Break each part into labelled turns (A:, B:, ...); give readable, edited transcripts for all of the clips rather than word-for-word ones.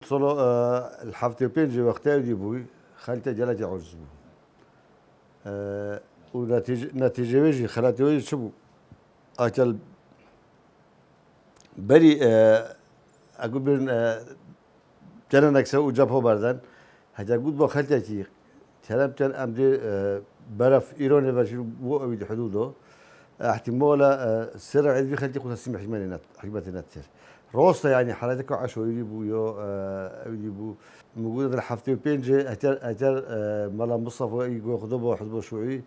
A: صلو الحفتة بينجي وقتها يدي بوي خالته جلتي عجز بو ونتيجة ويجي خلاتي ويجي شبو أكل بري أقول بين جانا نكسو وجابه بردن هجا قد بو خالته كي كلام كان أمدي برف إيران وشيل بو أبي حدوده احتمال السرعة عندي خالتي قوس السمح حكمتي نتر راسته يعني حالتك عشوائي يجيبوا يو يجيبوا موجودة الحفتة بينجي أتر ملا مصطفى يجوا خطبه حزب شيوعي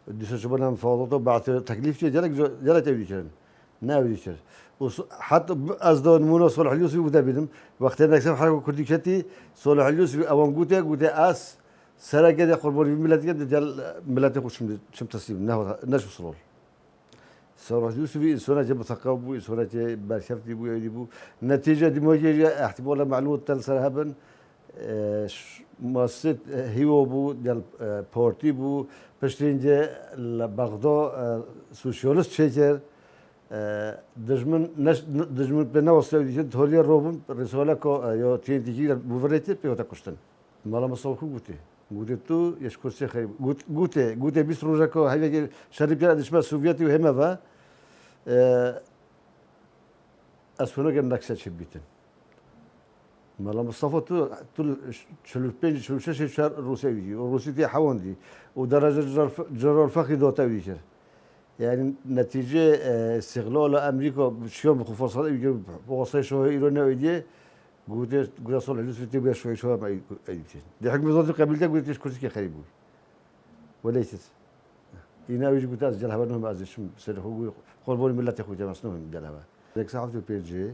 A: ديش شبنا مفاوضاته بعد تكليف شيء جلك تبي كذا ناوي كذا حتى أصدق نمونا صالح اليوسف وده بيدم وقت إنك سمح حركة كردي كتي صالح اليوسف أوام قوته أس سرقة كده قرباني بملتي كده جل ملتي خوش شم تسليم نشو صلول صالح اليوسف إنسانة جب ثقافة إنسانة جب برشفتي بو يدي بو نتيجة دموجية احتمال معلومات تلسر هبن مصد هيو بو جل بارتي بو بشترينجة بغداد سوسيالست شجر دجمن بنوصل يجد هولي الروبم رسالة كو يو تين تيجي بوفرتي بيوتا كوستن مالا مصالحو قوتي قوتي تو يشكر سي خير قوتي بيس روجا كو هاي شرب جل دشمن السوفيتي وهما فا أسفنو كان نكسة شبيتن مالا مصطفى تو شلو بيج شلو شاشة الروسية يجي والروسية تي حوان دي ودرجة جرار فخي دوتا يجي يعني نتيجة استغلال أمريكا بشيء بخفاص هذا يجي بواسطة شو إيران يجي قلت صلح اليوسف تبي شوي ما يجي دي حكم ذاتي قبلتها قلت إيش كرسي خريب وليست هنا يجي قلت أسجل هذا نهم أزش سر هو قربون ملة أخوي جماعة نهم جلها ذاك صحفي البيجي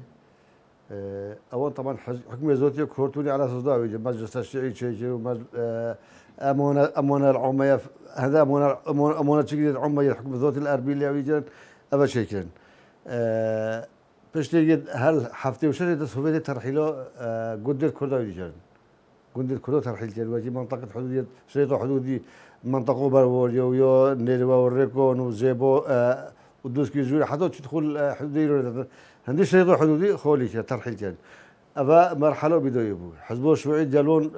A: أول طبعا حكم ذاتي كورتوني على أساس ده يجي مجلس الشيعي شيء ومج أمانة العمية هذا أمانة شكل العمية حكم ذاتي الأربيلية ويجي أبى شيء كان بس تيجي هل حفتي وشري تسوي ترحيله قدر كردا يجي قدر كردا ترحيل جل وجي منطقة حدودية شريط حدودي منطقة برورية ويا نيروا والريكون وزيبو ودوس كيزوري حتى تدخل حدودية عندي شريط حدودي خولي ترحيل جل أبا مرحلة بدو يبو حزبو شوعي جالون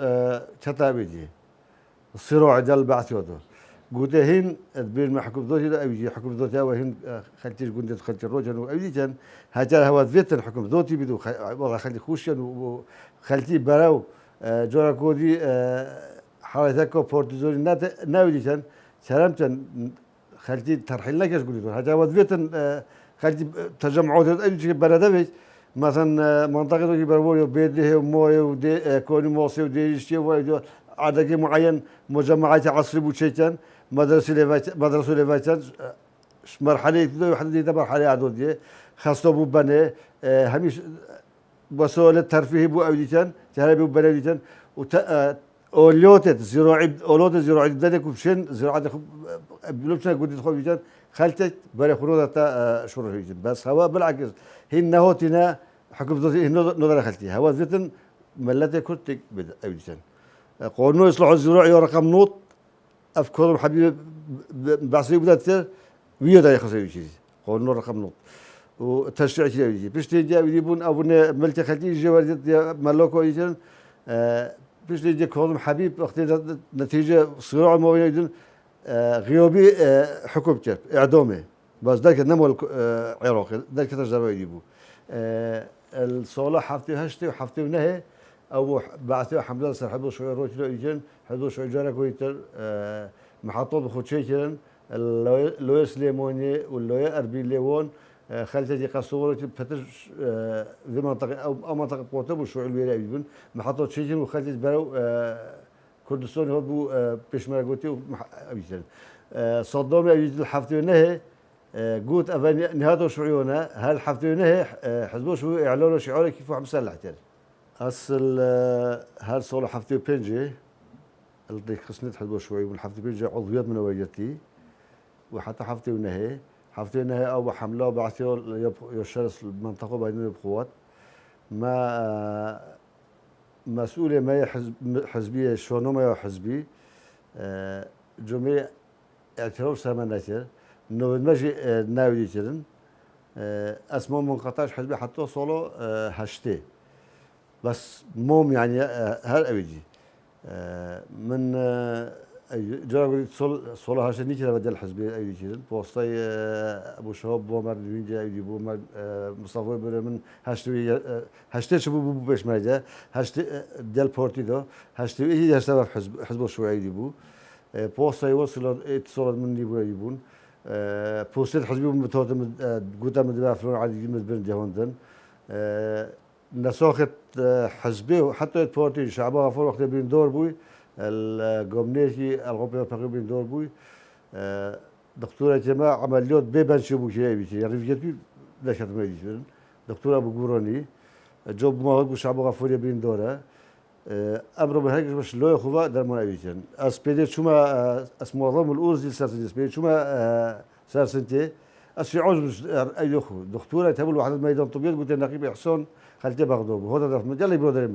A: كتابيجي الصراع جل بعث يده قلت هين بين ما حكم ذاتي ده أبيجي حكم ذاتي وهين خلتيش قلت خلتي الروجن وأبيجي كان هجر هوا ذاتن حكم ذاتي بدو والله خلتي خوشن وخلتي براو جورا كودي حالتك بورتزوري ناوي كان سلامتن خلتي ترحيل لك إيش قلت هجر هوا ذاتن خلتي تجمعات أبيجي بردبيج مثلا منطقة ذي بربوري بيده ومويه ودي كوني موصي وديشتي ويدو عدد معين مجمعات عصري بوشيتان مدرسة ليفاتان مرحلة تدو يحدد مرحلة عدودية خاصة ببناء هميش وسائل الترفيه بو أوديتان تهربي ببناء أوديتان أولوتة زراعي بدك وبشين زراعة بلوشنا قد تدخل أوديتان خلتت بري خروجة شروع أوديتان بس هو بالعكس هي نهوتنا حكم ذاتي نظر خلتي هو ذاتن ملته كرتك بد أوديتان قانون إصلاح الزراعي رقم نوت أفكارهم حبيب بعصير بدأت ويدا يخسر يجي قانون رقم نوت وتشريع كذا يجي بس تيجي يجيبون أبونا ملتي خلتي يجي ورد ملاكو يجون بس تيجي قانون حبيب وقت نتيجة صراع ما بين غيابي حكومته إعدامه بس ذاك نمو العراق ذاك تجربة يجيبوا الصلاة حفتي هشتي وحفتي ونهي أو بعثوا حمد سر حدو شوي روتلو يجن حدو شوي جارك ويتر محطات بخوتشي كن اللويس ليموني واللويا أربيل ليون خلتي قصورة فتش في منطقة أو منطقة قوتة وشوي الويلا يجون محطات شيء وخلتي برو كردستان هو بو بيشمر قوتي وأبيجن صدام يجي الحفتي نهي قوت أفن نهادو شويونا هالحفتي نهي حزبو شوي إعلانه شعاري كيف عم سلح تاني أصل هل صار حفتي بينجي اللي خصني تحضر شوي والحفتي بينجي عضويات من وجهتي وحتى حفتي نهي أو حملة بعثيه يشرس المنطقة بين القوات ما مسؤولية ما حزبية شلون ما حزبي جميع اعتراف سامناتير إنه المجي ناوي ترن اسمه منقطعش حزبي حتى صلوا هشتي بس موم يعني هر أبيجي من جرى صول هاشني كذا بدل الحزبية أي شيء بوسطي أبو شهاب بومر دوينجا أيدي بومر مصطفى بره من هشتي شباب بو بيش ماجا هشتي ديال بورتي دو هشتي إيه هشتي في حزب الشيوعي يجيبو بوسطي وصل اتصال من يبغى يجيبون بوسطي حزبي متوتر قوتا مدبع فلون عادي من بين جهوندن نساخت حزبي حتى بورتي شعبها فور وقت بين دور بوي الجمنيشي الغربي الفقير بين دور بوي دكتورة جماعة عمليات بيبان شبو شيء بيجي يعني رفيقتي ليش هذا ما يجي دكتورة أبو قراني جوب ما هو شعبها فور بين دوره امر من هيك باش لو يخوفا در من ايجن اسبيدي شوما اسمو ضم الأوز سارسنتي اسبيدي شوما سارسنتي اسي عوز اي اخو دكتوره تبل واحد الميدان طبيب قلت نقيب احسان خلتي بغضوب هذا درف مجال يبرو دري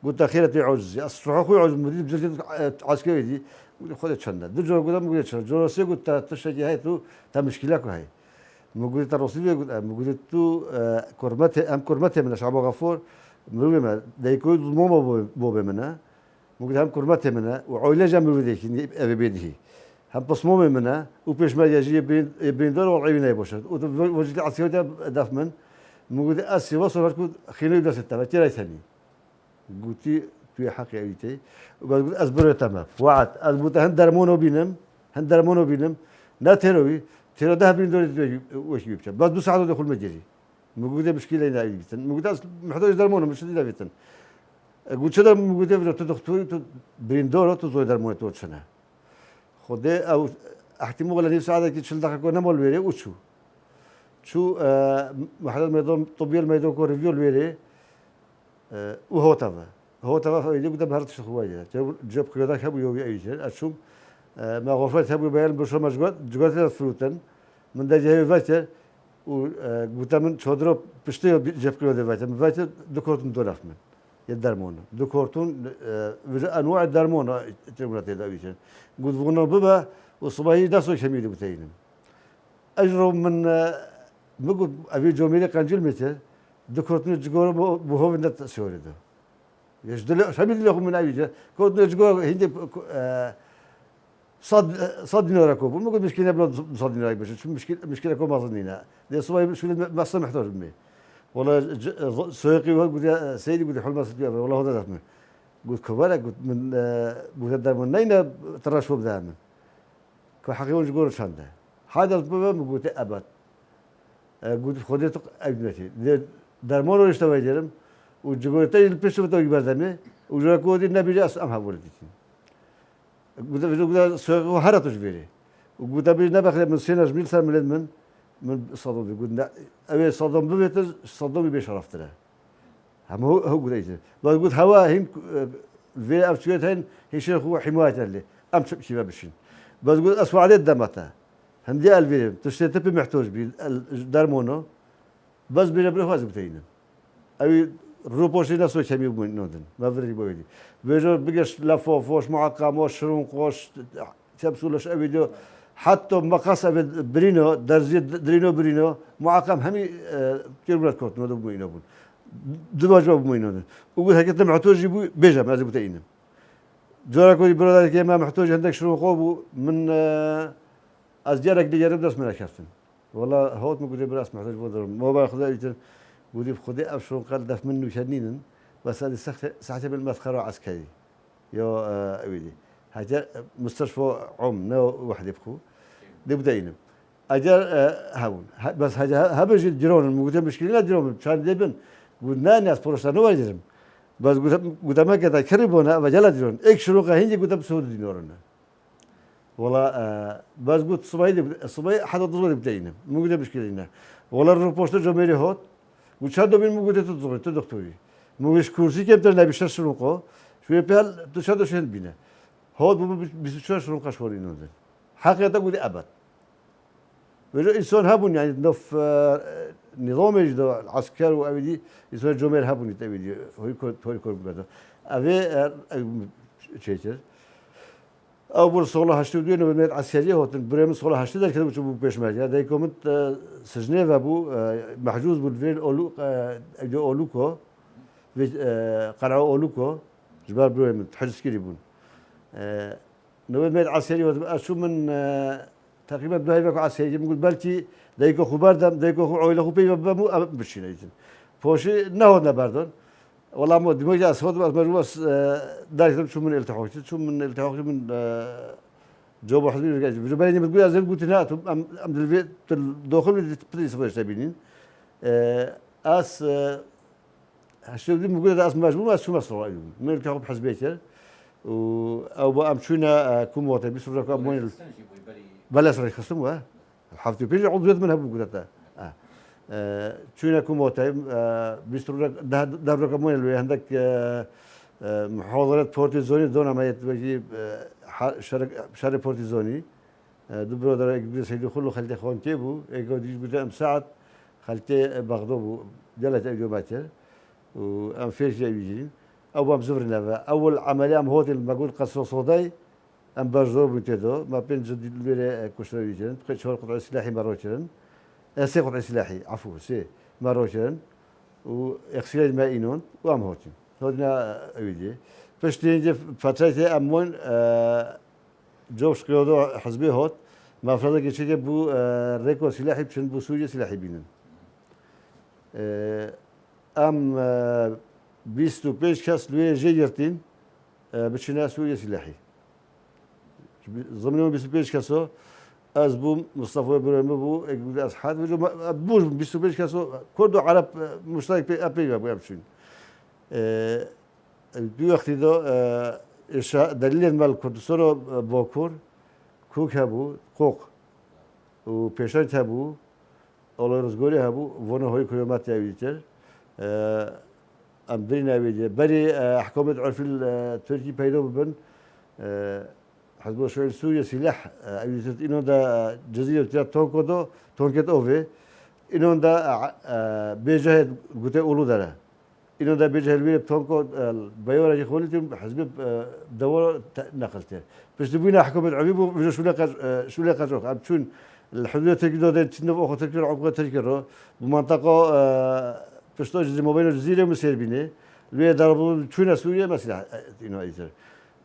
A: قلت خيرتي عوز اصفح اخوي عوز مدير بزلت عسكري دي خذت شنده دجو قدام قلت شنده جورسي قلت تشجي هاي تو تا مشكلك هاي قلت الرسول قلت تو كرمته ام كرمته من شعب غفور مروي ما دايكو مو بو منا ممكن هم كرمته منا وعويله جنب بيديك ابي بيده هم بصموم منا وبيش ما يجي بين دور والعيون يبوش وجد عسيوته داف من ممكن اسي وصل كود خينو يدرس التبع ترى ثاني قلتي في حقي ايتي وقلت اصبر تمام وعد اضبط هندرمونو بينم لا تروي ترى ده بين دور وش يبتش بس بساعده دخول مجري موجودة مشكلة هنا أيضا موجودة محتاج درمونه مش دي لفتن قلت شذا موجودة في الدكتور بريندورة تزوج درمونه توتشنا خده أو احتمال أن يساعدك تشيل دقة كنا مول ويري وشو شو محل ميدان طبيعي الميدان كو ريفيو الويري وهو تبع فيدي قدام هرت شخواجة جاب كذا كابو يوبي أيجن أشوف ما غرفت هبو بيان بشو مجقات الفروتن من ده جهة فاتر وقلت من شادرو بشتي جاب كيلو دفعت دو كورتون دولار من يدرمونه دو كورتون انواع الدرمونه تمرت هذا بيشن قلت فونا ببا وصباحي ناسو شميل بتاعنا اجرو من مقول ابي جوميلي قنجل متر دو كورتون جغور بوهو من السوري ده يجدل شميل لهم من ابي كورتون جغور هندي صد دينار كوب ما قلت مشكلة بلا صد دينار باش شو مشكلة كوب ما صدنينا ده صباي شو ما صار محتاج مني والله سويقي قلت يا سيدي قلت حول ما صدق والله هذا دفع قلت كبارك قلت من قلت دار من نينا ترى شو بدأنا كحقيقة جقول شنده هذا الطبيب قلت أبد قلت خديت أبنتي درمانو اشتباه جرم وجقول تيجي البيشو بتوجي بردمي وجرا كودي النبي جاس أمها ولدتي قلت سوق هرتوش بيري وقلت بيجي نبخ من سنة جميل سنة من صدام قلت أبي صدام ببيت صدامي بيشرفت له هم هو قلت إيش بس قلت هوا هين في أفشيت هين هيشيل هو حماية اللي أمشي شباب بشين بس قلت أسوأ عليه دمته هندي الفيلم تشتري تبي محتاج بي درمونه بس بيجبره خلاص بتاعينا أبي روبوشي ناس وش هم يبون نودن ما فري بودي بيجو بيجش لفوفوش معقم وش شرونقوش تبسولش أبي دو حتى مقاس برينو درزي درينو برينو معقم همي كثير من الكوت نودن بوينون دماغ بوينون وقول هكذا محتاج يبو بيجا ما زي بتاعينا جارك ودي برادر كيما محتاج عندك شرونقو من أزجارك دي جرب درس من الكافتن والله هوت مقولي براس محتاج بودر ما باخذ يتر ودي بخدي أبشرون قال دف منه شنينن بس هذه ساعتين بالمسخرة عسكري يا أبيدي هجر مستشفى عم نو واحد يبخو دي بدينا أجر هون بس هجر هبج الجيران الموجودين مشكلة لا جيران كان ديبن قلنا ناس بروسا نو واجرم بس قلت ما كذا كربونا وجلا جيران إيش شروقه هنجي قلت بسود دينورنا والله بس قلت الصباح حتى تصور بدينا موجودين مشكلة هنا والله الروبوستر جميري هوت وشادو بين موجودة تزغر تدكتوري موجش كورسي كم ترى بيشتغل شنوقه شوية بهال تشادو شهند بينا هاد بيشتغل شنوقه شوري نودن حقيقة قولي أبد وجو إنسان هبون يعني نف نظام يجدو العسكر وأبدي إنسان جميل هبون يتأبدي هو يكون بقدر أبي شيء أول صلاة هشتو دينه بالمئة عسكرية هو بريم صلاة هشتو ده كده بتشوفوا بيش ماجي ده يكمل سجنة وابو محجوز بالفيل أولو جو أولوكو في قلعة أولوكو جبال بروي تحرس كريبون نويد ميد عسيري وشو من تقريبا بدو هيفك عسيري بنقول بلتي دايكو خبار دم دايكو خو عويل خو بيجا بمو بشينا يجن فوشي نهودنا باردون والله مود دمجة صوت بس مجلس دايتم شو من التحوش شو من التحوش من جواب حزبي جو بالي بتقول أزل قلت هنا أم دلفي الداخل بدي سوي تبينين أس هالشيء دي بقول أس مجموعة شو مصر من التحوش حزبيتر و أو بأمشونا كم وقت بيصير لك أموال بلا سري خصمه الحفتي بيجي عضو منها بقول شونا كم وقت بيصير لك ده لك أموال اللي عندك محاضرة بورتيزوني دونا ما يتبجي شارع بورتيزوني دبرو درا إقبال سيدو خلو خلتي خوان تيبو إيجو ديج بدا مساعد خلتي بغضبو جلت إجوباتر وأم فيش جاي بيجين أو أم زفرنا أول عملية أم هوتل المقول قصر صوداي أم برزور بنتدو ما بين جديد البيرة كشري بيجين تقول شهور قطع سلاحي مروشرن سي قطع سلاحي عفوا سي مروشرن وإغسال المائنون وأم هوتل هودنا أويدي فاش تيجي فترة أمون جوش كيودو حزبي هوت ما فرضا كيشي بو ريكو سلاحي بشن بو سوريا سلاحي بينن أم بيستو بيش كاس لوي جيرتين بشنا سوريا سلاحي ضمنهم بيستو بيش كاسو از بو مصطفى ابراهيم بو يقول اصحاب بوش بيستو بيش كاسو كردو عرب مشترك ابيغا بو يمشون دو وقتی دو دلیل مال کردستان باکور کوک هبو کوک و پیشان هبو اول روزگاری هبو ونه های کلمات یابیتر امدرین یابیده بری حکومت عرفی ترکی پیدا ببن حزب الشورى سوريا سلاح يابيتر اینو دا جزیره تیا تونکت اوه اینو دا بجهد گوته اولو داره اینو دا بيجي هالبيل بتونكو البيورة جي خولتهم حزب دور نقلته بس تبينا حكومة عبيب وبيجوا شو لقى جوك عم تشون الحدود تجدوا ده تنف أخو تذكر عقبة تذكره بمنطقة تشتوج زي ما بين الجزيرة ومسيربينه اللي ضربوا تشون سوريا مثلا إنه أيتر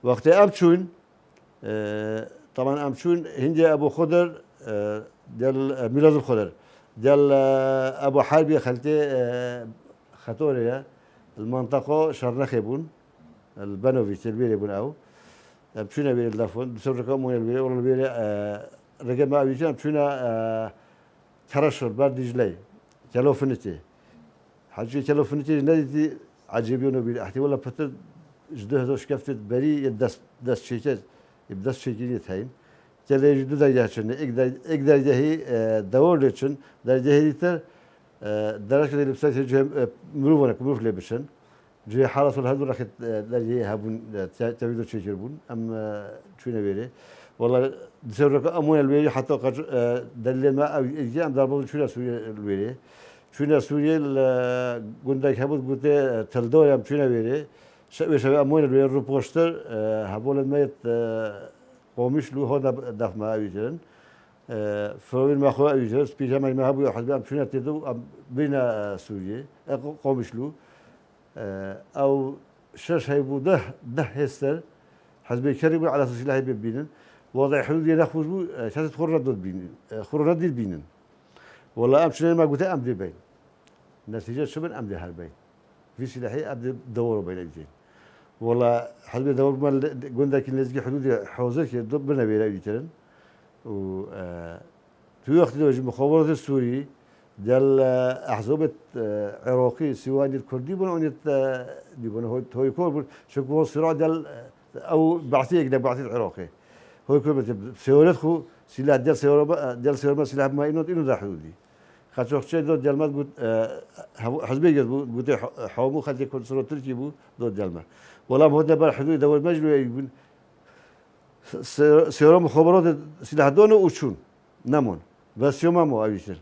A: وقت أم تشون طبعا أم تشون هندي أبو خضر ديال ميلاد الخضر ديال أبو حربي خلته خطورية المنطقة شرنخي بون البانوفيتش البيري بون أو بشونا بيري اللافون بسبب كمون البيري ولا البيري رجع ما أبيتنا بشونا ترشر بار دجلي كلو فنتي حاجة كلو فنتي نادي عجيبين وبيري أحتي ولا فتر جده هذا شكفت بري يدس شيء يبدس شيء جديد هين كلا جدو درجة شن إقدر جهي دور لشن درجة هي تر درجة اللي بسات جه مروف لبشن جه حالة الهدو راح درجة هبون تبيدو شيء يربون أم شو نبيله والله بسبب أمون البيري حتى قد دليل ما أو يجي أم ضربوا شو سوريا البيري شو سوريا قندك هبود قلت تلدور أم شو نبيله شو أمون البيري روبوستر هبول الميت قومش له هذا دف ما أويجرن فوين ما خو أويجرن بيجامع ما هبو حد أم شو تدو بين سوريا قومش له أو شش هيبو ده هستر حزب كريم على أساس الله بينن وضع حدود ينخوش بو شاشة خرّة ضد بينن خرّة ضد بينن والله أم شنو ما قلت أم دي بين نتيجة شو من أم دي هالبين في سلاحي أم دي دوروا بين الجين والله حزب دور ما قلنا لكن لازم حدود حوزة كي ضد بنا بيلا يجترن و في وقت ده المخابرات السوري ديال أحزاب عراقي سواء الكردي بنا ديبنا هو يكون شكوى الصراع ديال أو بعثيه كده بعثيه العراقي هو يكون سيارات خو سلاح ديال سيارة سلاح ما إنه ده حدودي خاطر شيء دو ديال ما قلت حزبي قلت حومو خلتي كل صورة تركي بو دو ديال ما والله هو ده بر حدود دول مجلو يقول سيارة مخابرات سلاح دونه وشون نمون بس يوم ما أبيشر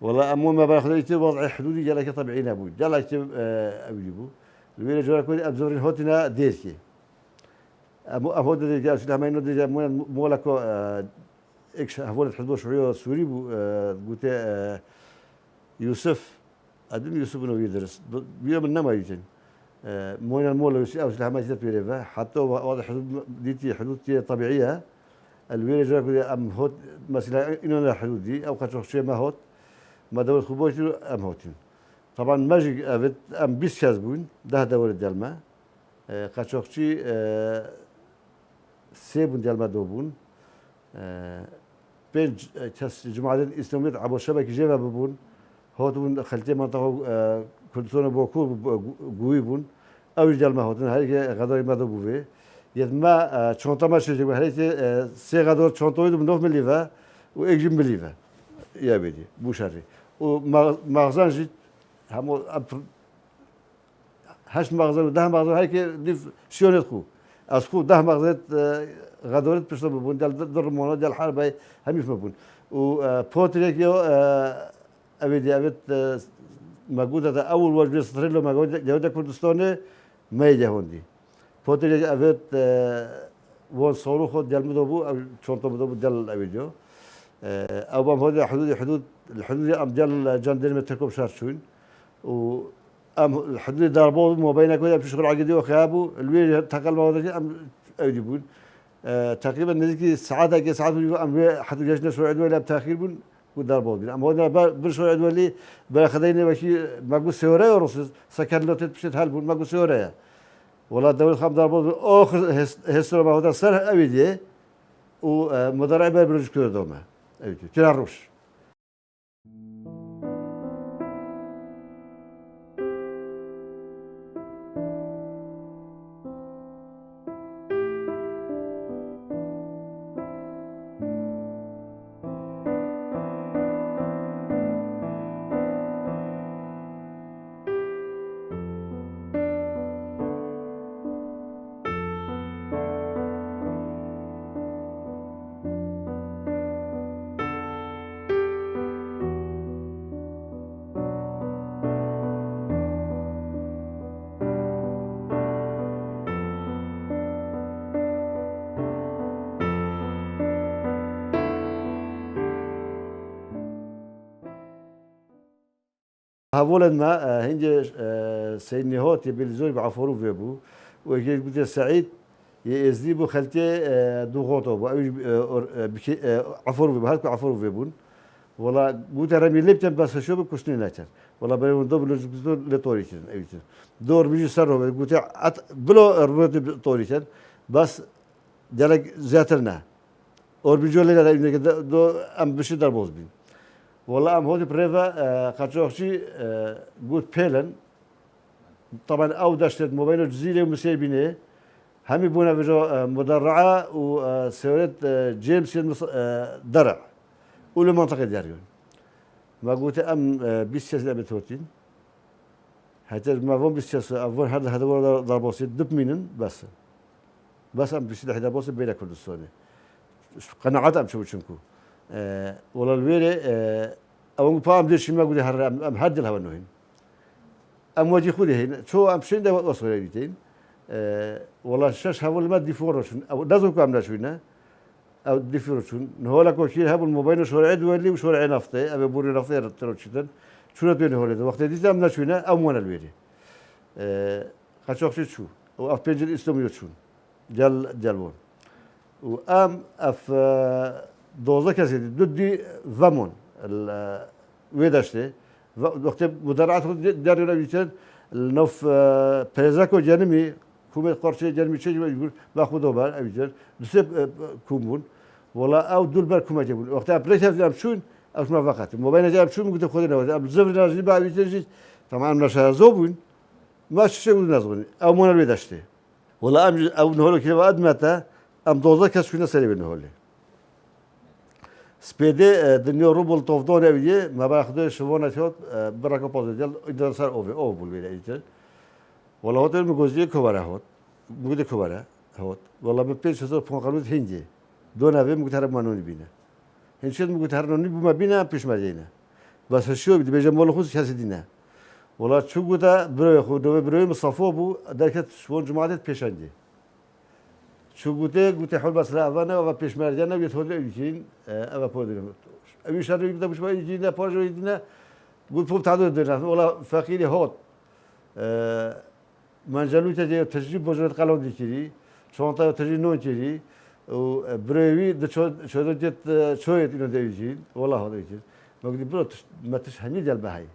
A: والله أمو ما باخذ يتي وضع حدودي جالك طبيعي نبود جالك أبي بو الويل جالك كل أبزورين هوتنا ديركي أمو ده جالس سلاح ما إنه ده مولكو إكش هفولت حزب الشيوعي السوري قلت يوسف أدم يوسف إنه يدرس بيوم النما يجين موين المول أو سلاح ما يصير بيرفع حتى واضح حدود ديتي حدود طبيعية الويل جاك أم هوت مثلا إنه لا حدود دي أو كشخص شيء ما هوت ما دولة خبوش أم هوتين طبعا ماجي أبد أم بيس شازبون ده دولة دلما كشخص شيء سيبون دلما دوبون بين جماعة الإسلامية عبر شبكة جيبا ببون هوتون خلتي منطقة كردستان بوكور قويبون أو رجال ما هوتن هاي غدار ما دوبوه يدما شنطة ما شجع هاي سي غدار شنطة يدوم 9 مليفا وإجيب مليفا يا بدي بوشاري ومغزان جيت هم هاش مغزان وده مغزان هاي كيف شيونت خو أسخو ده مغزان غدارت بشر ببون دل درمونا دل حرب هاي هم يفهمون وبوتريك يو أبدي أبد موجودة أول وجبة ستريلو موجودة جودة كردستاني ما يجهوندي. فوتري أبد وان صاروخ دل مدوبو أو شنطة مدوبو دل أبيديو. أو بام هذا الحدود أم دل جندل متركب شارشون و أم الحدود ضربوا ما بينك وبين بشغل عقدي وخيابو الويل تقل ما هذا أم أبيديون. تقريبا نزكي ساعات أم حتى جشنا سرعة ولا بتأخير بون ودربوا بين أما هذا برشوا عدولي بخدينا بشي ما قول سوريا ورص سكن لو تبشت هالبون ما قول سوريا ولا الدولة خام دربوا آخر هسر ما هذا سر أبيديه ومدرعي برج كده دوما أبيديه تلاروش هقول ما هنجي سيدني هوت بالزوج بعفورو فيبو ويجي قلت سعيد يزيبو خلتي ضغوطه أو عفورو فيبو هالكو عفورو فيبون والله قلت رمي لبتن بس شو بكشني ناتر والله بريون دبل لطوريتن أيتن دور بيجي سره قلت بلو ربط طوريتن بس جالك زاترنا اور بيجوا لنا دو أم بشي دربوز بين والله أم هودي بريفا قاتشوخشي قلت بيلن طبعا أو دشت موبايل جزيرة ومسيبينه هم يبون فيجو مدرعة وسيارة جيمس درع ولو منطقة داريون ما قلت أم بيسياس لعبة هوتين حتى ما فهم بيسياس أفون هذا هو ضربوسي دب مينن بس أم بيسياس هذا بوسي بيلا كردستاني قناعات أم شو بتشنكو والله الويلة أو فاهم ديش ما قولي أم حد الهوا نوين أم واجي خودي هنا شو أم شين ده وصل بيتين والله الشاش هقول ما ديفورشون أو لازم كم نشوينا أو ديفورشون نهولا كوشير هقول موبايل شورع دولي وشورع نفطة أبي بوري نفطة تروشيتن شو نتوين هولا ده وقت دي تام نشوينا أم وانا الويلة خشوخ شو وأف بيجر إسلامي شون جالبون وأم أف دوزه کسی دودی ومون ویداشته وقتی مدرعات داریم بیشتر نف پرزاکو جنمی کومه قرصه جنمی چه جور با خود دوبار بیشتر دوست کومون ولا او دول بر کومه جبون وقتی اپلیکیشن هم شون از ما وقت موبایل جاب شون میگه خود نواد اب زفر نازلی با بیشتر جیت تمام نشه زوبون ما چه بود نازونی او من ویداشته ولا ام او نهولو که بعد متى ام دوزه کسی شونه سری بنهوله سپیده دنیا رو بول توفدان اویه ما باخده شوانه شد برای پازدل ایدار سر او بول بیره ایچن ولی هاتر میگویی کوباره هات میگویی کوباره هات ولی به 5000 پونکالوت هنگی دو نوی میگویی هر منونی بینه هنچند میگویی هر منونی بوم بینه پیش مردینه بس شو بدی بچه مال خود کسی دینه ولی چون گویی برای خود برای مصافو بو درکت شوان جماعت پیشندی شو قلت حول بس لا أنا وبيش مرجعنا بيدخل يجين أبى بودرم أبي شهر يبدأ مش بقى يجينا باجو يجينا قلت فوق تعدو الدنيا ولا فقيري هوت منجلو تجي تجرب بوجود قلم ديكيري شونطة تجي نون كيري وبروي ده شو ده جت شوية إنه ده يجي والله هذا يجي ما قدي برو ما تشهني جال بهاي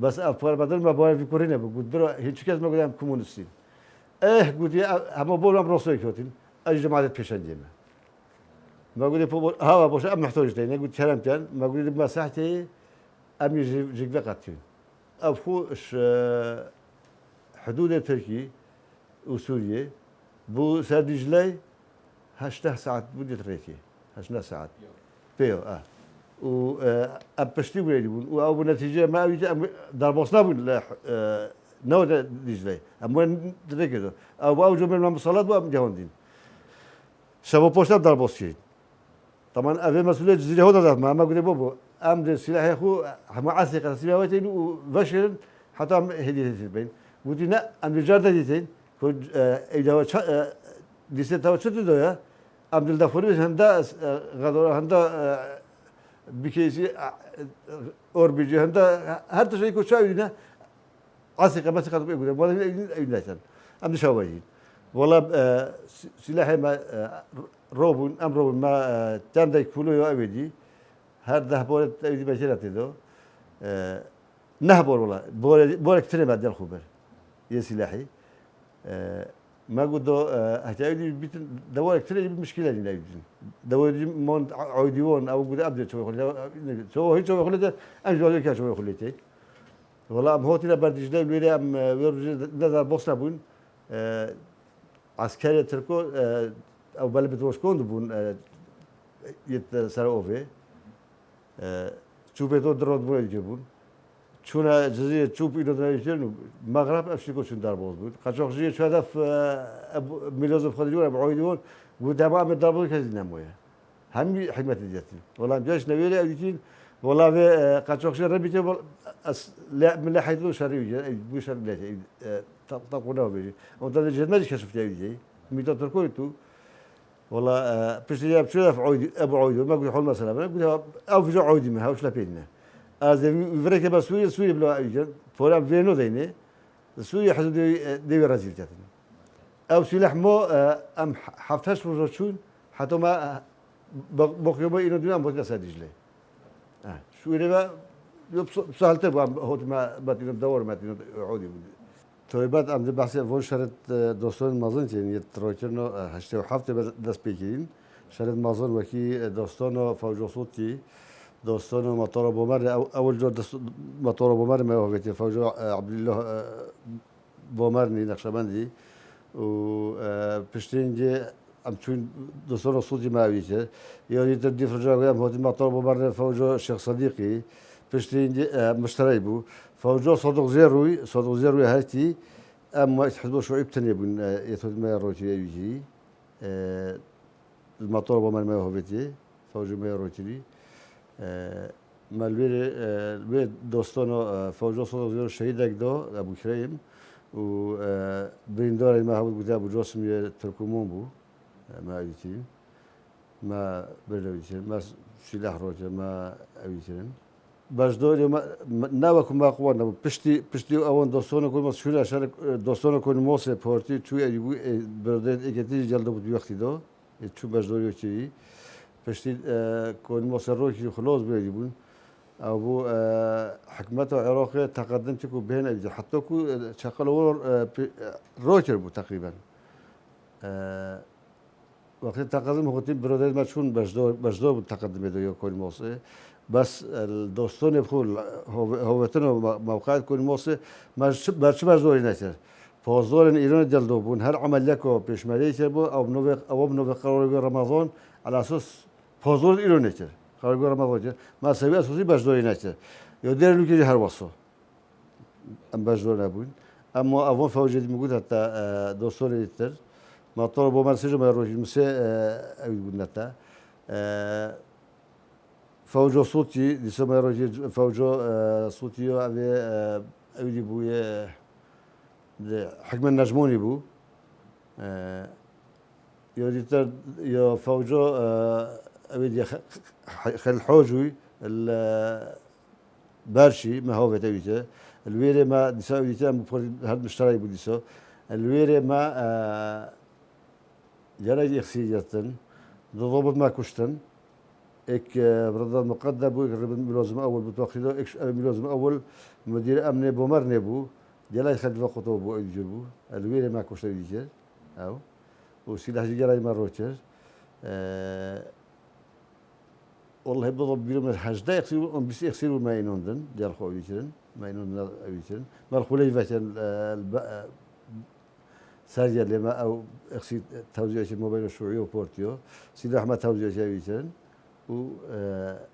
A: بس أفكار بدل ما بقول في كورينا بقول برو هيك كذا ما قدام كومونستين قلت هم بقول ما بروسوي كوتين أي جماعة بيشنجينا ما قلت بقول هوا بوش أم محتاج تاني قلت كلام كان ما قلت بمساحتي أم يجي جيك قاتين أفوش حدود تركيا وسوريا بو سر دجلة 8 ساعات بدي تركيا 8 ساعات بيو و أبشتي بيجون و أو نتيجة ما أبي دربوسنا بون لا نو دجلة أما تركيا أو جو من المصالات وأم جهوندين شباب بوشنا دربوسين طبعا أبي مسؤولية جزيرة هذا ما قلت بابو أم ده سلاح يا أخو هم عاصقة سلاح وتين وفشل حتى هدية البين قلت لا أم الجارة ديتين كود إذا ديست تاو شو تدويا عبد الدافوري هندا غدور هندا بكيسي اور بيجي هندا هر شيء كل شيء يدنا عسكر بس كاتب يقول والله يدنا عم شاويين والله سلاح ما روبون أم روبون ما تام ده كله يو أبدي هر ده بول أبدي بشرة تدو نهبور والله بول كتير ما دل خبر يسلاحي ما قلتوا هتعيدي بيت دوار كتير مشكلة لنا يمكن دوار مون عوديون أو قد أبدأ شوي خليه شو هي شوي خليه أنا جوالي كذا شوي خليه والله أم هوتينا بردش ده ويري أم ويرجع نذر بوسنا بون عسكري تركو أو بلد بتوشكون بون يتسرقوا شو بيتو درود بون يجيبون شونا جزيرة شوب إنه ده يجيرنو مغرب أفشيكو شون دار بوز بود قاشق جزيرة شو هذا في ميلوز بخديون أبو عيدون ودابا عم دار بوز كذي نمويه هم حكمة الجاتين والله مجاش نبيله أديتين والله في قاشق جزيرة ربيته لا من لا حيث شري يجي بوش لا تقولنا بيجي وده الجد ما كشف جاي يجي ميتة تركوي تو والله بس يجي شو في عيد أبو عيدون ما قلت حول مثلا ما قلت أو في جو عيد ما هوش لا بيننا از فرق با سوریه بلا ایجاد فورم وینو دینه سوریه حدود دیو رازیل جاتن او سلاح ما ام حفتش روز چون حتی ما بقیه ما اینو دونم بود نساد دیجله سوریه با سهلته با هوت ما باتینم دور ما تینو عودی بود توی بعد ام بحث وون شرط دوستان مازن چین یه تراکرنا هشته و هفته دست بگیرین شرط مازن وکی دوستان فوجاسوتی دوستان مطار بومر أول جو مطار بومر ما هو بيتي فوجو عبد الله بومرني نقشبندي و بشتين جي أم تون دوستان صوتي ما بيتي يعني تدي فرجع ويا هو مطار بومر فوجو الشيخ صديقي بشتين جي مشتري بو فوجو صدق زيروي هاتي أما يتحسبوا شعيب تاني بون يتود ما روتي يجي المطار بومر ما هو بيتي فوجو ما روتي مالویر دوستان فوجا صدق شهید اگدا ابو کریم و بریندار ما هم بوده ابو جاسم یه ترکمون بو ما ایتیم ما بردویتیم ما سلاح روجه ما ایتیم باشداری ما نوکم ما قوان نبود پشتی آوان دوستان کوی مسئول اشار دوستان کوی موسه پارتی توی ایبو برده اگتی جلد بود وقتی دو چو باشداری چی پشتی کوی موسه روکی خلاص بیایبون أو بو حكمة العراق تقدم تكو بين أجل حتى كو شغلوا روتر بو تقريبا وقت تقدم هو تيم برودر ما شون بجدور تقدم يدو يكون موسى بس الدوستون يبخل هو تنو موقع كل موسى ما برش بجدور نشر فوزدور إيران جلدو بون هر عمل لكو بيشمالي شربو أو بنوفق قرار رمضان على أساس فوزدور إيران نشر قرار رمضان ما سوي أساسي بجدور نشر يودير لوكي هر وصو أم بجدور نبون أما أول فوجد موجود حتى دوستون يتر ما طلبوا ما سجوا ما يروح المساء أقول نتا فوجو صوتي لسه ما يروح فوجو صوتي أبي أقول بويا حكم النجموني بو يودي تر يا فوجو أبي خل حوجي البارشي ما هو بتويته الويرة ما دسا أبي تام بفرد هاد مشتري بديسا الويري ما جرى يخسيجتن ضبط ما كشتن إك برضه مقدم بو ملازم أول بتوخيده إكش ملازم أول مدير أمن بومر نبو جلاي خد وقته بو يجيبو الويري ما كشتن يجي أو وسلاح جراي مروتشر والله بضرب بيوم الحج دا يغسلوا بس يغسلوا ما ينوندن ديال خو يجرن ما ينوندن يجرن ما الخولي فاتن ساجر لما او اغسل توزيع الموبايل الشيوعي وبورتيو سيدي احمد توزيع يجرن و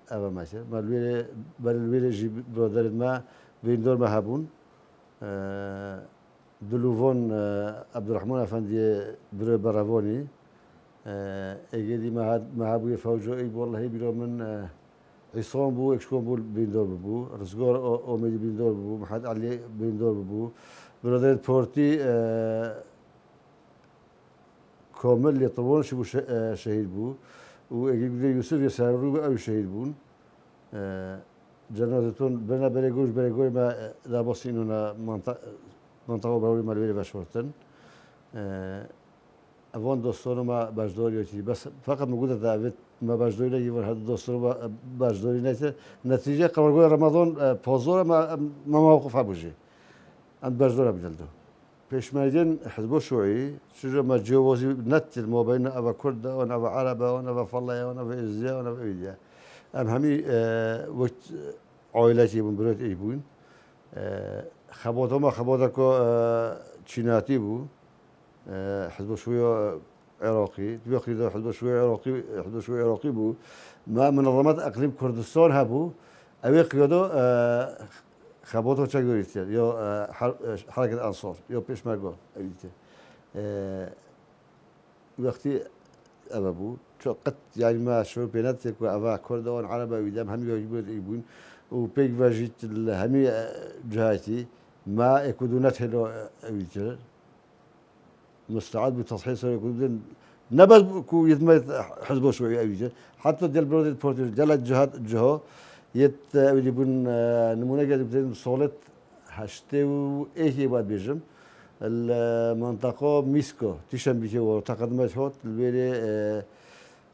A: ابا ماشي ما الويل بل الويل جيب برودر ما بين دور ما هابون دلوفون عبد الرحمن افندي برافوني اجدي ما هابوي فوجو اي والله بيرو من عصام بو اكشكون بو بين دور بو رزقور اوميدي بين دور بو محمد علي بين دور بو برودر بورتي كامل اللي طبون شبو شهيد بو وإجدي يوسف يسارو أو شهيد بون جنازتون بنا بريغوش ما لا بصينونا منطقة براوي مالوية باشورتن أفون دوستانو ما باجداری هستی بس فقط موجودة دعوت ما باجداری نگیور هر دوستانو ما باجداری نیست نتیجه قبل رمضان پازور ما موقف هبوجی عند باجدار بدلدو پیشمردین حزب الشيوعي شجع ما جوازي نت ما بين أبا كرد وأنا أبا عربة وأنا أبا فلاحة وأنا أبا إزياء وأنا أبا إيديا أم همي وقت عائلتي من بريت إيبون خباتكو تشيناتي بو حزب الشيوعي عراقي تبقي ذا حزب الشيوعي عراقي بو ما منظمات اقليم كردستان هبو اوی قیادو خباتو چه گویید یا حرکت انصار یا پیشمرگا اویده وقتی اوه بو چون قد يعني ما شعور بيناتك وأبا كردوان عربة ويدام همي واجبون يبون وبيك واجيت همي جهاتي ما يكونونات هلو اويده مستعد بتصحيح سوري يكون نبذ كو يتميت حزبه شوي أويجه حتى ديال برود البورتير ديال الجهات جهة يت يبون نمونة قاعد بدين صولت هشتو إيه بعد بيجم المنطقة ميسكو تيشان بيجي وتقدمت هوت البيري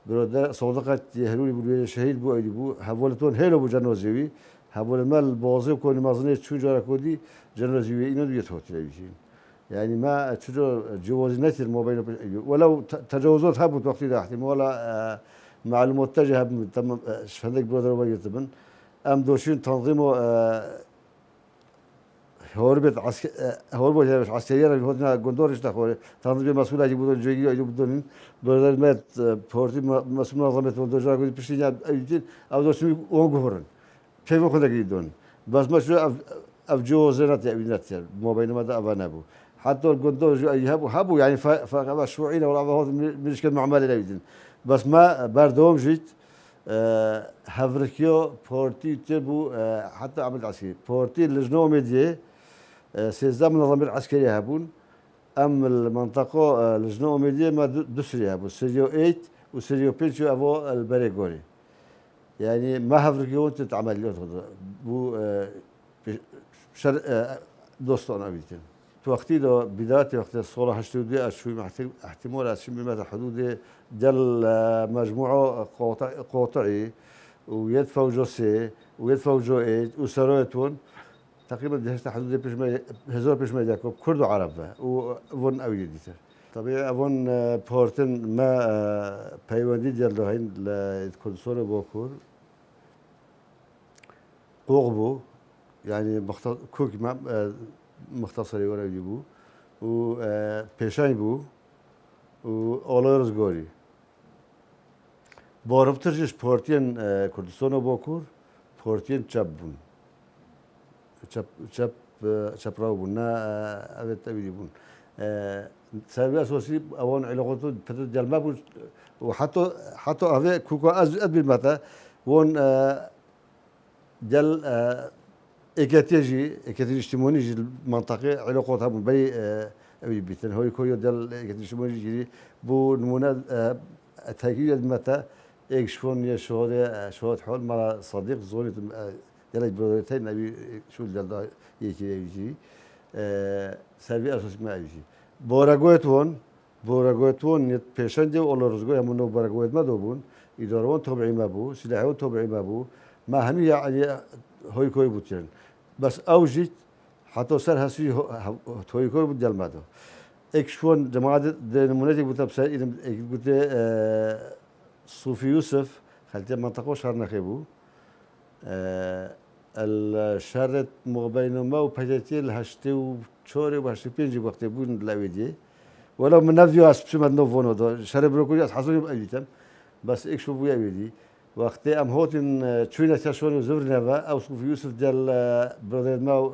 A: برود صدقة يهلوني بالبيري شهيد بو أيدي بو هبولتون هيلو بو جنوزيوي هبول المال بوازي وكوني مازنيت شو جارا كودي جنوزيوي إنه يتهوت لأيجين يعني ما تشجع جواز نتر ما بين ولو تجاوزات هبوت وقت ده احتمال ولا معلومات تجاه تم شفندك برودر وبيجتبن أم دوشين تنظيمه هربت هربت عسكرية هودنا جندورش تخوي تنظيم مسؤول أجيب بدون جيجي أجيب بدون برودر مات بورتي مسؤول نظامة بدون جاك ودي بشتي جاب أيدين أو دوشين وانجهرن كيف خدك يدون بس مش أفجوز نتر ما بين ما ده أبانبو حتى الجندور هبوا يعني فقط شوعين ولا هذا مش كل معمل ليدين بس ما بردوم جيت هفركيو بورتي تبو حتى عمل عسكري بورتي لجنة ميديا سيزدام النظام العسكري هبون أم المنطقة لجنة ميديا ما دسري هبو سيريو 8 وسيريو 5 أبو البريغوري يعني ما هفركيو أنت تعمل له بو شر دوستان أبيتين وقتی دو بداية وقت الصورة هشتودي أشوي احتمال أشوي بما حدود دل مجموعة قاطعي ويدفعوا جوسي ويدفعوا جو إيد وسرايتون تقريبا دهشت حدود هزار بيش ما يدكوا كرد وعرب وون أوي ديتر طبيعي أون بورتن ما بيواندي ديال لهين لكردستان وباكور قوغبو يعني كوك ما مختصری ولی بو و پیشانی بو و آلای رزگاری با رفتارش پارتین کردستان و باکور پارتین چپ بون چپ راو بون نه اوت تبیدی بون سبب اساسی اوان علاقاتو پدر جلمه بود و حتی اوه کوکا از ادبیر متا وان جل اكاتيجي اجتماعي المنطقة علاقاتها بين أبي بيتن هاي كويو دل اجتماعي جري بو نمونا تحقيق متى إكشفون يا شهادة حال مع صديق زوني دل برادرتين أبي شو دل يجي سبب أساس ما أبي بورقوتون نت پیشنده ولا رزقه همون بورقوت ما دوبون إدارون طبيعي ما بو سلاحون طبيعي ما بو ما هم يعني هوي كوي بوتين بس أوجد حتى صار هسي هوي كوي بدل ما دو إكشون جماعة نمونة بتبصر إذا قلت صوفي يوسف خلتي منطقة شهر نخيبو الشهر مغبين ما وبحاجتي الهشتي وشوري وهشتي بينجي وقت بون لاويدي ولو من نفيو أسبسم النوفونو دو شهر بروكولي حصوني بأيتم بس إكشو بويا بيدي وقت أم هوتن تشوينا تشون وزورنا با أو صوفي يوسف ديال برودر ما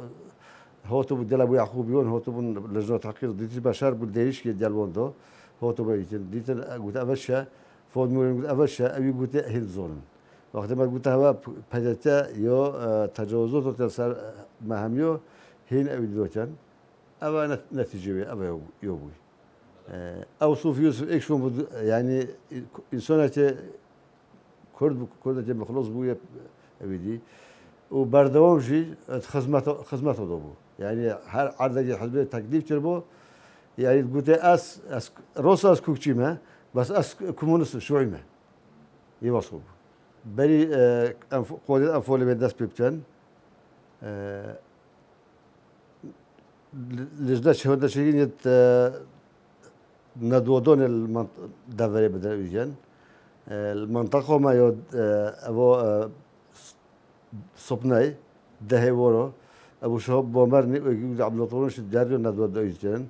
A: هوتو بدل أبو يعقوب يون هوتو بن لجنة تحقيق ديت بشار بديش كي ديال بوندو هوتو بيتن ديت قلت أفشة فود مورين قلت أفشة أبي قلت هيل زون وقت ما قلت هوا بحاجتا يو تجاوزات وتسار مهميو هين أبي دوتن أبا نتيجة أبا يوبوي أو صوفي يوسف إيش شو يعني إنسانة كرد مخلص بويا أبدي وبردوام جي خدمته دوبو يعني هر عرض حزب تكليف تربو يعني قلت أس روس أس كوكشي ما بس أس كومونست شوي ما يوصل بري قوة أنفولي من داس بيبتن لجنة شهودة شيء يت ندودون الدفري بدل يجين المنطقة ما يود أبو صبناي ده ورا أبو شهاب بومرني ويقول عبد اللطيف شد جاريون ندود يجين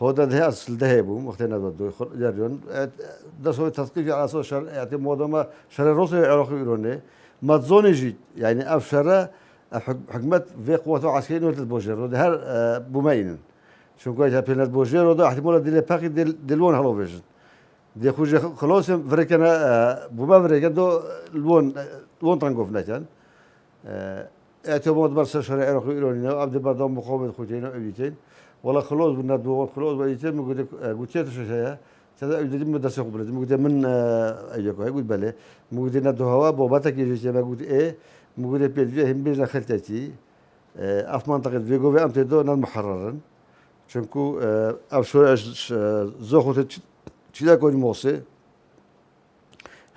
A: هذا ده أصل ده بو مختار ندود جاريون ده سوي تثقيف على أساس شر يعني موضوع ما شر روسي عراقي إيراني ما تظن جيت يعني أفشرة حكمت في قوة عسكرية نوت البوجر ده هر بومين شو كويس هبينات بوجر وده احتمال دي باقي دلون هلو فيجن دي خوش خلاص فريكنا بوما فريكنا دو لون تانغوف نتان اعتماد بر سشر عراقي إيراني عبد البردام مقاومة خوتين وأبيتين والله خلاص بالندوة خلاص وأبيتين مقولة قلت شو شيء هذا أبدي مدرسة قبل مقولة من أيوة يقول بله مقولة ندوة هوا بابتك يجي ما قلت إيه مقولة بيجي هم بيجنا خلتتي أف منطقة فيجو في أمتدو نال محررا چونكو أفشور زخوت چیزا کوچ موسى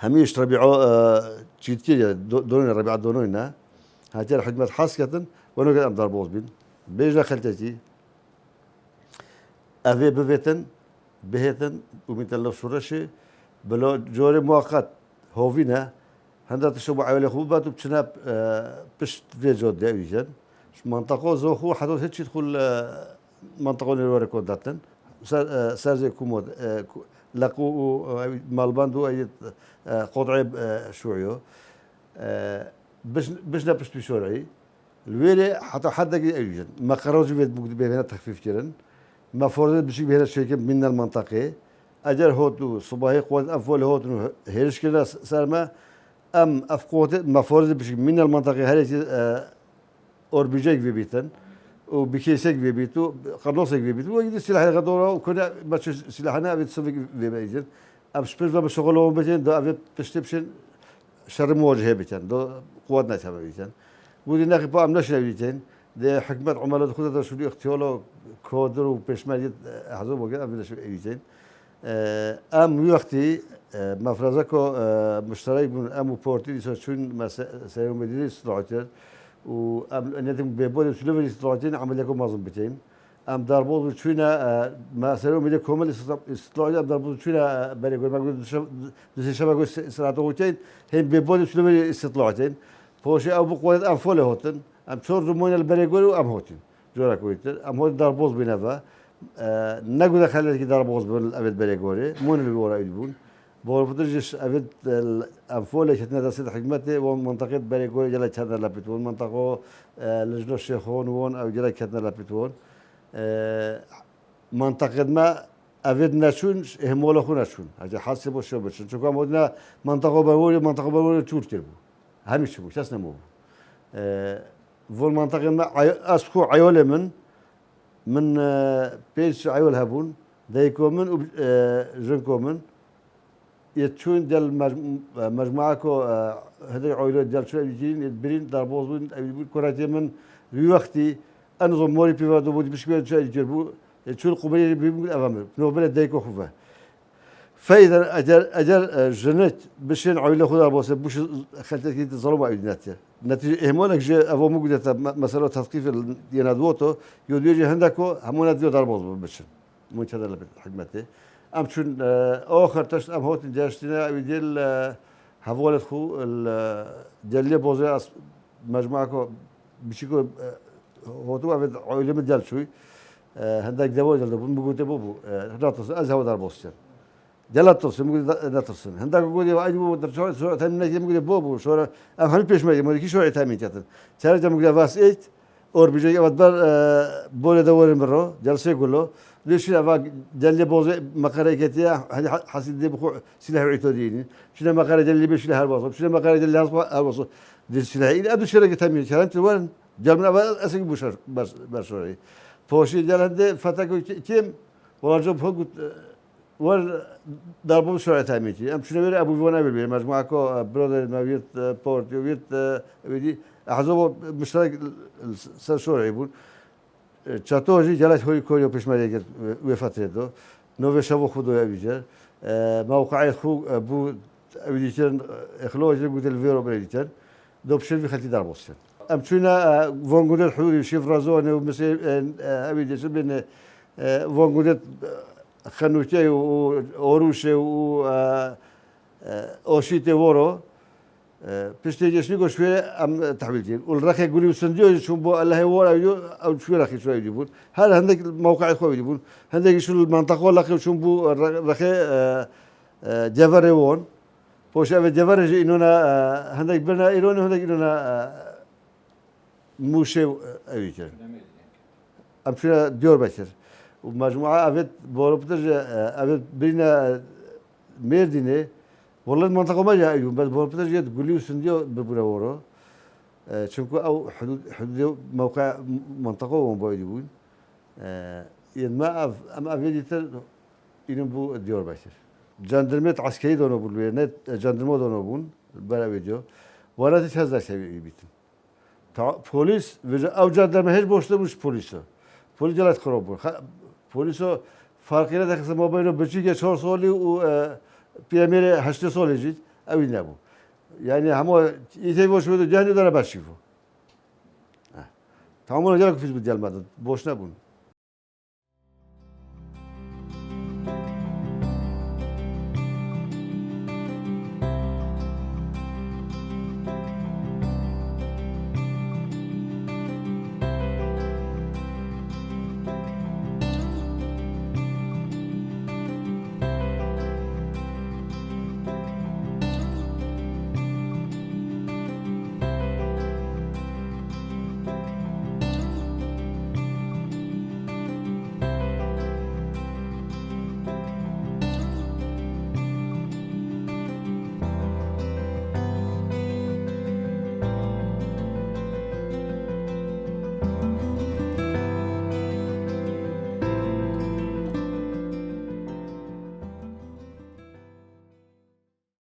A: هميش ربيعو چيتكي دونين ربيع دونينا هاتي الحكمة حاسكتن ونو قد أمدار بوز بين بيجنا خلتتي أفي بفيتن بهيتن ومثل شورشي بلو جوري مؤقت هوفينا هندا تشبع على خوبات وبتشناب بشت في جود داويجن منطقة زوخو حتى هيك يدخل منطقة نيرواري كوداتن صار زي كومود لقوا مالباندو أي قطعي شوعيو بش نبش بشورعي الويلي حتى حد يجي ما قرروا بيت بينا تخفيف جرن ما فرض بشي بهنا الشركة من المنطقة أجر هوتو صباحي قوة أفول هوتو هيرش كده سلمة أم أفقوت ما فرض بشي من المنطقة هذه أوربيجيك في بيتن وبكيسك في بيتو قرنوسك في بيتو ويجي السلاح غدورة وكنا بس سلاحنا أبي تصفق في بيتن أم سبيس ما بشغلهم بيتن دو أبي تشتبشن شر مواجهة بيتن دو قوتنا تبع بيتن ودي ناخي بام نشر بيتن ده حكمة عملاء خدها شو اختياره كودر وبشمالية حزب وكذا أبي نشر بيتن أم وقتي مفرزكو مشترك من أم وبورتي يسوون ما سيوم مدير استطاعتين وأم نتم بيبود سلوفي استطاعتين عمل لكم معظم بتين أم داربوز وشوينا ما سيوم مدير كومل استطاعتين أم داربوز وشوينا بريقول ما قلت دش شبكة استطاعتين هم بيبود سلوفي استطاعتين فوشي أو بقوة أم فوله هوتن أم شور زمون البريقول وأم هوتن جورا كويتر أم هوت داربوز بينافا نقول خلينا كده داربوز بالأبد بريقولي مون اللي ورا يجيبون بورفترجش أبد الأنفولة كتنا تصير حكمته ومنطقة بريقول جل كتنا لابتون منطقة لجنة الشيخون وون أو جل كتنا لابتون منطقة ما أبد نشون هم ولا خو نشون هذا حاسب وشو بس شو كم ودنا منطقة بريقول تور تربو همش شو شو اسمه فول منطقة ما أسكو عيولة من بيش عيول هبون دايكو من جنكو من يتشون ديال مجموعكو هذي عائلات ديال شو يجين يدبرين داربوزون يقول كراتي من الوقتي أنظم موري بيفادو بود بشكل شو يجربو شو القبيلة بيقول أفهمه نوبل دايكو خوفه فإذا أجر جنت بشين عائلة خدا بوسه بوش خلت كده ظلم عيدناتها نتيجة إهمالك جاء أبو موجودة مسألة تثقيف الديانات يودي هندكو همونا ديو داربوز بشين مو كذا لحكمته أم شون آخر تشت أم هوت جاشتنا يديل حوالت خو الجلية بوزة مجموعة بشيكو هوتو أبد عائلة مديال شوي هندك دواء جلده بقول بوبو ناطس أزهو داربوسين جلت تصل مقول نتصل هندك يقول يا أيوة درجة شو تامين نجيب مقول بوبو شو أم هل بيش ما يمر كي شو تامين جاتن ترى جم مقول فاس إيت أور بيجي أبدبر بوله دور مرة جلسة يقول له ليش لا فاق جل بوزة مقارنة كتير هذي حسيت دي بخو سلاح عتاديني شنو مقارنة جل بيش له هالوصف شنو مقارنة جل هالوصف دي سلاح إلى أدو شركة تامين كلام تقول جل من أول أسيق بوشر بس شوي فوشي جل هندي فتاكو كيم والله جب فوق ور داربو شرعي تاميني أم شنو بير أبو فيونا بير مجموعة كو برودر ماويت بورت يويت بدي أحزبه مشترك سرشوري يبون چطوری جلت هوی کوری و پیشمری کرد و فتره دو نوی شبو خودو یابیجر موقعی خو بو ابیدیتن اخلاقی بود الویرو بریدیتن دو بشری خالتی در بوستن. ام چونا وانگودت حدودی شیف رازوانه و مثل ابیدیتن بین وانگودت خنوتی و اوروشه و آشیت وارو پشتیجش میگه شوی ام تحویل دین. والرخی گویی وسندیو شون با الله وارا یو او شوی رخی شوی یبود. هر هندک موقع خوابی یبود. هندک شون المنطقه لخی شون بو رخی جواره پوش اوه جواره اینونا هندک برنا ایرانی هندک اینونا موشه اویچر. ام شون دیار بچر. و مجموعه اوه بارپتر اوه بینا مردینه والله المنطقة ما جاء يوم بس بوربتر جت قولي وسنديو ببورا ورا شنكو أو حدود موقع منطقة ومبايد يقول ين ما أما أفيديتر ينبو ديار باشر جندرمت عسكري دونو بقول نت جندرمو دونو بون بلا فيديو وانا تشهد شيء بيتن بوليس أو جندرم هيج بوشته مش بوليسه بوليس جلت خراب بون بوليسه فرقينا تخص ما بينه بتشيك 4 سالي و پیامیر 8 ساله جید اوی نبود یعنی همه ایتی باش بود جهانی داره بشیفو تمام اونجا که فیز بود دیال مدد باش نبود